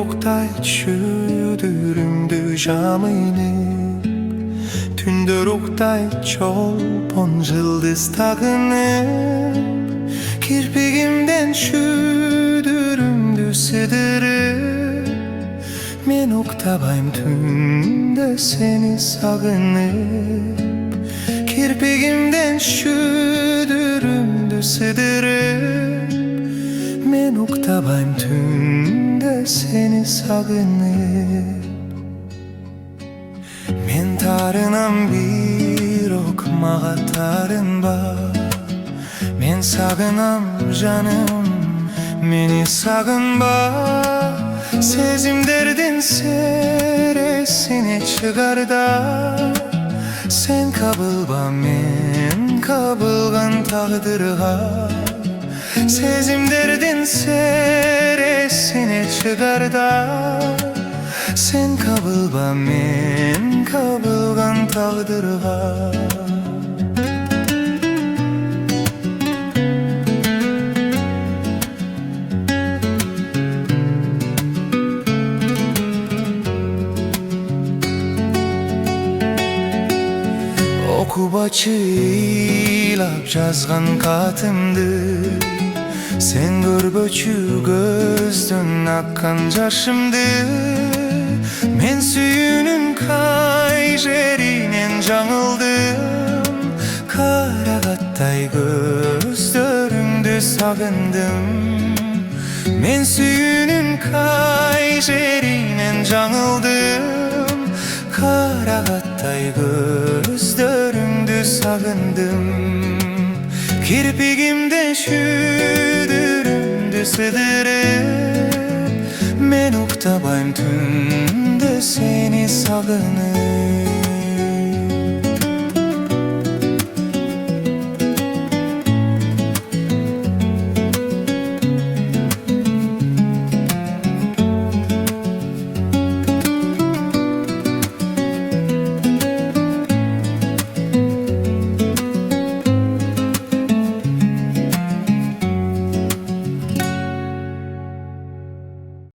oktay çüdürümdü jamynıp, tündür oktay çolpon yıldız tagınıp, kirpigimden çüdürümdü sıdırıp, men oktabayım tünde seni sagınıp, kirpigimden çüdürümdü sıdırıp, men oktabayım tünde seni sagınıp. Men tarınam bir okmağa tarınba, men sagınam canım, meni sagınba. Sezim derdin seresine çıgar da, sen kabılba men kabılgan tağdırga. Sezim derdin seresine çıgar da, sen kabılba men kabılgan tağdırga. Okup açıylap жазган katımdı, sen görбөчү gözdөн akkan жашымды. Men sүйүүнүн кай жеринен жаңылдым, карагаттай көздөрүңдү сагындым. Men sүйүүнүн кай жеринен жаңылдым, karagattay gözdörüңdü sagındım. Kirpigimde çüdürümdü sıdırıp, men oktabayım tünde seni sagınıp.